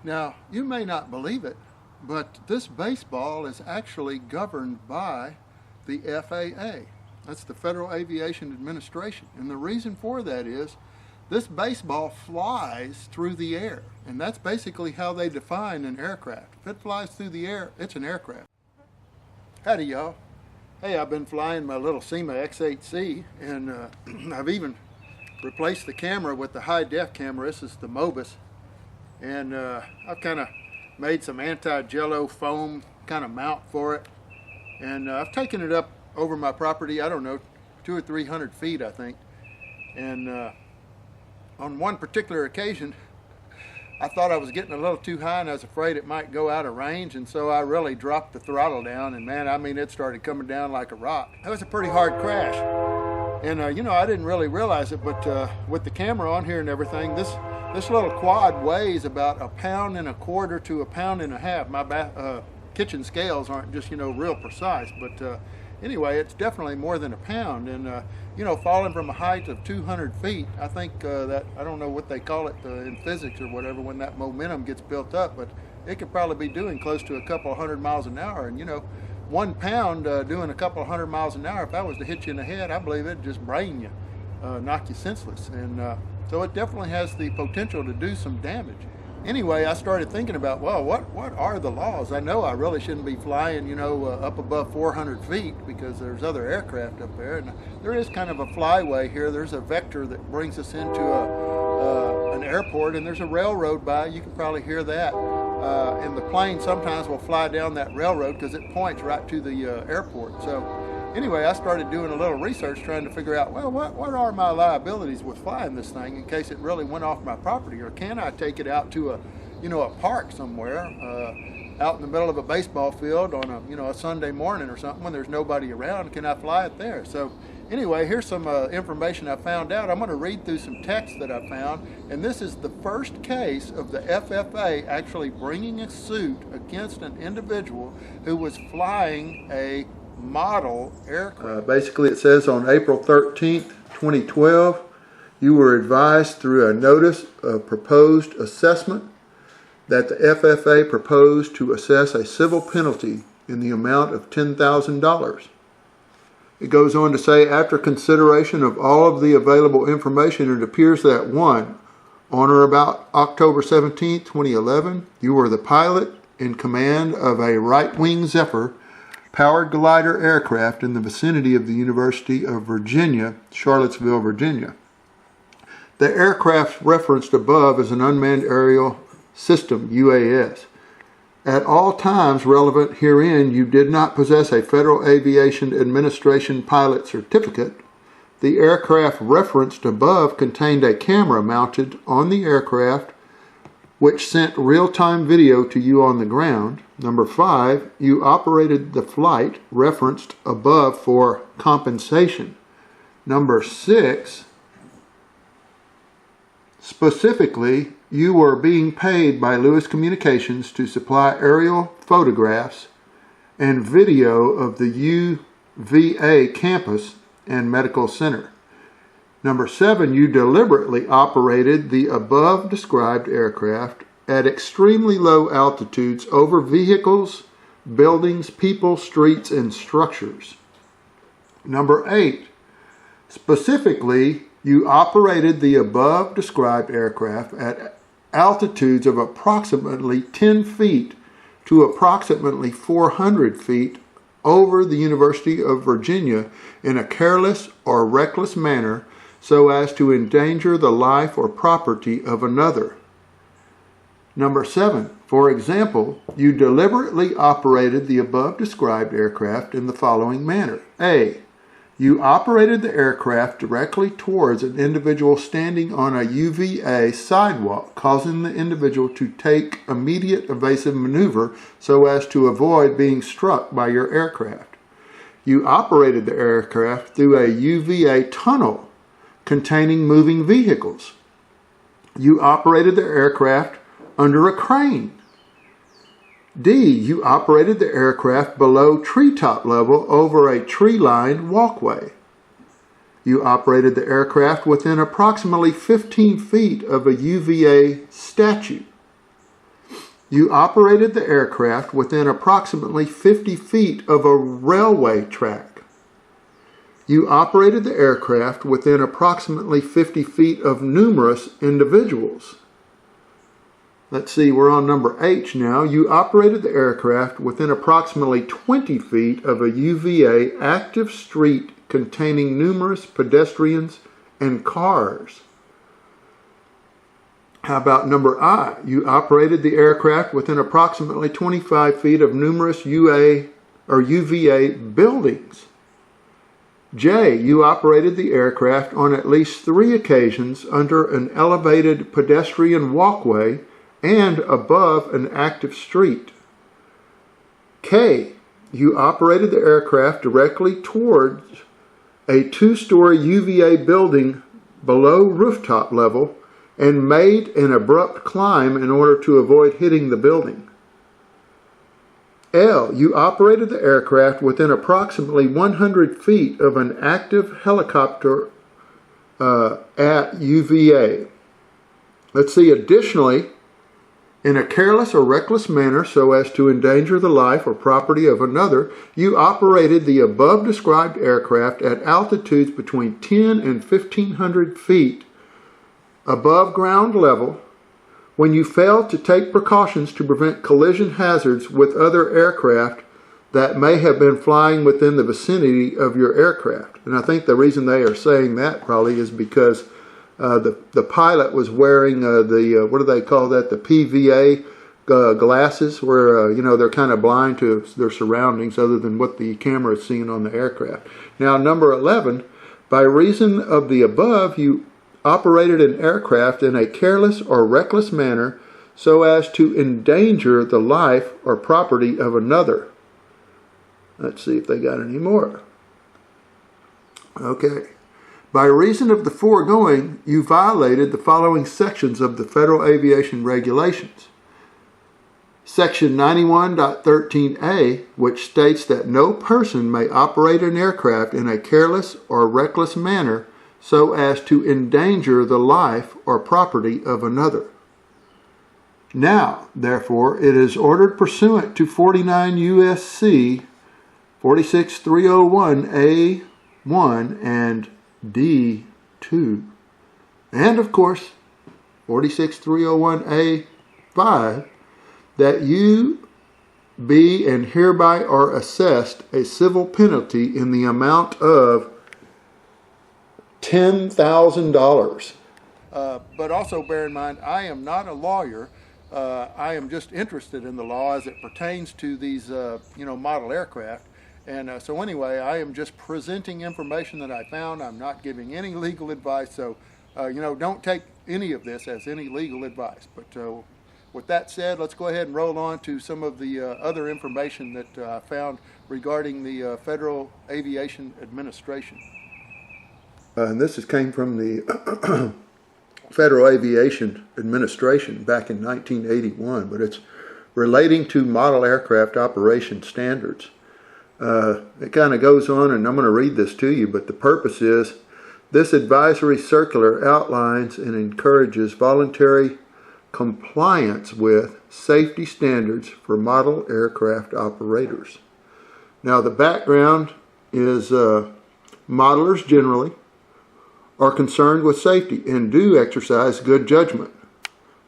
Now, you may not believe it, but this baseball is actually governed by the FAA. That's the Federal Aviation Administration. And the reason for that is this baseball flies through the air. And that's basically how they define an aircraft. If it flies through the air, it's an aircraft. Howdy, y'all. Hey, I've been flying my little SEMA X8C, and I've even replaced the camera with the high-def camera. This is the Mobus. And I've kind of made some anti-jello foam kind of mount for it. And I've taken it up over my property, I don't know, 200 or 300 feet, I think. And on one particular occasion, I thought I was getting a little too high and I was afraid it might go out of range, and so I really dropped the throttle down, and man, I mean, it started coming down like a rock. That was a pretty hard crash. And you know, I didn't really realize it, but with the camera on here and everything, this little quad weighs about 1.25 pounds to 1.5 pounds. My kitchen scales aren't just, you know, real precise, but anyway, it's definitely more than 1 pound. And you know, falling from a height of 200 feet, I think that, I don't know what they call it in physics or whatever, when that momentum gets built up, but it could probably be doing close to a couple of 100 miles an hour. And you know, 1 pound doing a couple of 100 miles an hour, if that was to hit you in the head, I believe it'd just brain you, knock you senseless. And so it definitely has the potential to do some damage. Anyway, I started thinking about, well, what are the laws? I know I really shouldn't be flying, you know, up above 400 feet because there's other aircraft up there. And there is kind of a flyway here. There's a vector that brings us into an airport, and there's a railroad by. You can probably hear that. And the plane sometimes will fly down that railroad because it points right to the airport. So anyway, I started doing a little research trying to figure out, well, what are my liabilities with flying this thing in case it really went off my property, or can I take it out to a, you know, a park somewhere, out in the middle of a baseball field on a, you know, a Sunday morning or something when there's nobody around? Can I fly it there? So anyway, here's some information I found out. I'm going to read through some text that I found, and this is the first case of the FAA actually bringing a suit against an individual who was flying a model aircraft. Basically, it says on April 13th, 2012, you were advised through a notice of proposed assessment that the FAA proposed to assess a civil penalty in the amount of $10,000. It goes on to say, after consideration of all of the available information, it appears that 1. On or about October 17, 2011, you were the pilot in command of a right-wing Zephyr powered glider aircraft in the vicinity of the University of Virginia, Charlottesville, Virginia. The aircraft referenced above is an unmanned aerial system, UAS. At all times relevant herein, you did not possess a Federal Aviation Administration pilot certificate. The aircraft referenced above contained a camera mounted on the aircraft which sent real-time video to you on the ground. Number 5, you operated the flight referenced above for compensation. Number 6, specifically, you were being paid by Lewis Communications to supply aerial photographs and video of the UVA campus and medical center. Number 7, you deliberately operated the above described aircraft at extremely low altitudes over vehicles, buildings, people, streets, and structures. Number 8, specifically, you operated the above described aircraft at altitudes of approximately 10 feet to approximately 400 feet over the University of Virginia in a careless or reckless manner so as to endanger the life or property of another. Number 7, for example, you deliberately operated the above described aircraft in the following manner. A, you operated the aircraft directly towards an individual standing on a UVA sidewalk, causing the individual to take immediate evasive maneuver so as to avoid being struck by your aircraft. You operated the aircraft through a UVA tunnel containing moving vehicles. You operated the aircraft under a crane. D, you operated the aircraft below treetop level over a tree-lined walkway. You operated the aircraft within approximately 15 feet of a UVA statue. You operated the aircraft within approximately 50 feet of a railway track. You operated the aircraft within approximately 50 feet of numerous individuals. Let's see, we're on number H now. You operated the aircraft within approximately 20 feet of a UVA active street containing numerous pedestrians and cars. How about number I? You operated the aircraft within approximately 25 feet of numerous UVA buildings. J, you operated the aircraft on at least 3 occasions under an elevated pedestrian walkway and above an active street. K, you operated the aircraft directly towards a 2-story UVA building below rooftop level and made an abrupt climb in order to avoid hitting the building. L, you operated the aircraft within approximately 100 feet of an active helicopter at UVA. Let's see, additionally, in a careless or reckless manner so as to endanger the life or property of another, you operated the above described aircraft at altitudes between 10 and 1,500 feet above ground level when you failed to take precautions to prevent collision hazards with other aircraft that may have been flying within the vicinity of your aircraft. And I think the reason they are saying that probably is because the pilot was wearing the what do they call that? The PVA glasses, where they're kind of blind to their surroundings other than what the camera is seeing on the aircraft. Now, number 11, by reason of the above, you operated an aircraft in a careless or reckless manner so as to endanger the life or property of another. Let's see if they got any more. Okay. By reason of the foregoing, you violated the following sections of the Federal Aviation Regulations. Section 91.13a, which states that no person may operate an aircraft in a careless or reckless manner so as to endanger the life or property of another. Now, therefore, it is ordered pursuant to 49 U.S.C. 46301A1 and D2, and of course 46301A5, that you be and hereby are assessed a civil penalty in the amount of $10,000. But also bear in mind, I am not a lawyer. I am just interested in the law as it pertains to these, model aircraft. And so anyway, I am just presenting information that I found. I'm not giving any legal advice. So, don't take any of this as any legal advice. But with that said, let's go ahead and roll on to some of the other information that I found regarding the Federal Aviation Administration. And this came from the Federal Aviation Administration back in 1981, but it's relating to model aircraft operation standards. It kind of goes on, and I'm going to read this to you, but the purpose is, this advisory circular outlines and encourages voluntary compliance with safety standards for model aircraft operators. Now, the background is modelers generally are concerned with safety and do exercise good judgment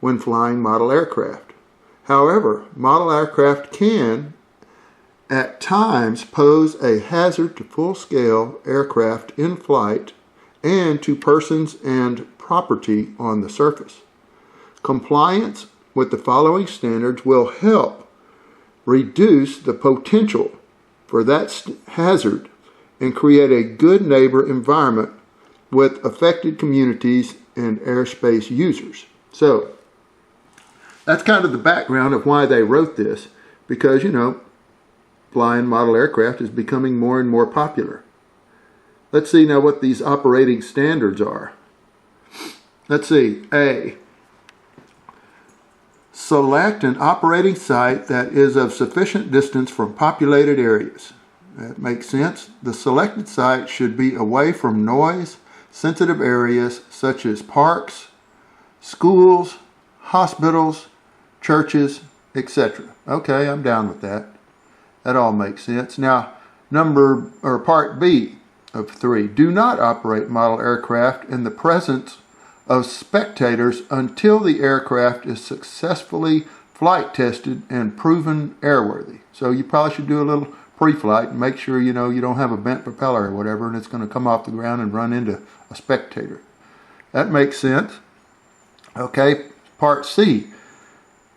when flying model aircraft. However, model aircraft can at times pose a hazard to full-scale aircraft in flight and to persons and property on the surface. Compliance with the following standards will help reduce the potential for that hazard and create a good neighbor environment with affected communities and airspace users. So, that's kind of the background of why they wrote this, because, flying model aircraft is becoming more and more popular. Let's see now what these operating standards are. Let's see. A, select an operating site that is of sufficient distance from populated areas. That makes sense. The selected site should be away from noise-sensitive areas such as parks, schools, hospitals, churches, etc. Okay, I'm down with that. That all makes sense. Now, part B of 3. Do not operate model aircraft in the presence of spectators until the aircraft is successfully flight tested and proven airworthy. So you probably should do a little pre-flight and make sure you don't have a bent propeller or whatever and it's going to come off the ground and run into a spectator. That makes sense. Okay, part C.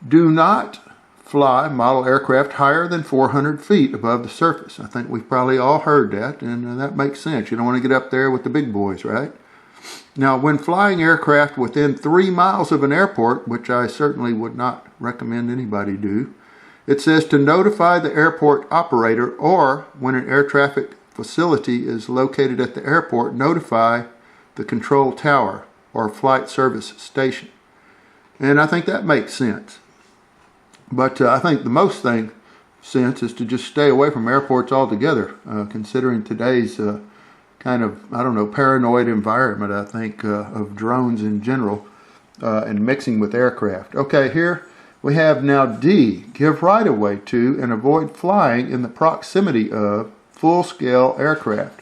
Do not fly model aircraft higher than 400 feet above the surface. I think we've probably all heard that, and that makes sense. You don't want to get up there with the big boys, right? Now, when flying aircraft within 3 miles of an airport, which I certainly would not recommend anybody do, it says to notify the airport operator, or when an air traffic facility is located at the airport, notify the control tower or flight service station. And I think that makes sense. But I think the most sense is to just stay away from airports altogether, considering today's kind of, I don't know, paranoid environment, I think, of drones in general and mixing with aircraft. Okay, here we have now D. Give right-of-way to and avoid flying in the proximity of full-scale aircraft.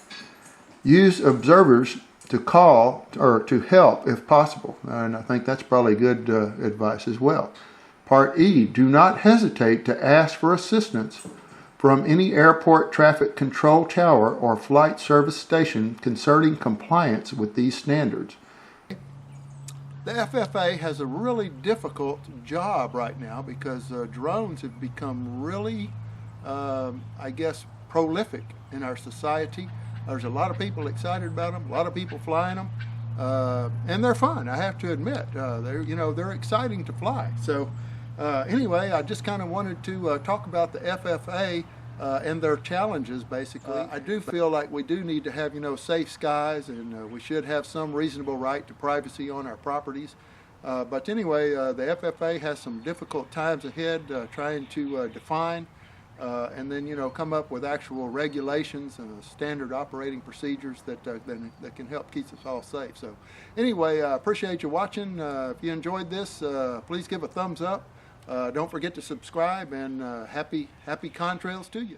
Use observers to call or to help if possible. And I think that's probably good advice as well. Part E. Do not hesitate to ask for assistance from any airport traffic control tower or flight service station concerning compliance with these standards. The FFA has a really difficult job right now because drones have become really, I guess, prolific in our society. There's a lot of people excited about them, a lot of people flying them, and they're fun, I have to admit. They're exciting to fly. So anyway, I just kind of wanted to talk about the FFA and their challenges, basically. I do feel like we do need to have, safe skies, and we should have some reasonable right to privacy on our properties. But anyway, the FFA has some difficult times ahead trying to define and then, come up with actual regulations and standard operating procedures that can help keep us all safe. So anyway, I appreciate you watching. If you enjoyed this, please give a thumbs up. Don't forget to subscribe, and happy contrails to you.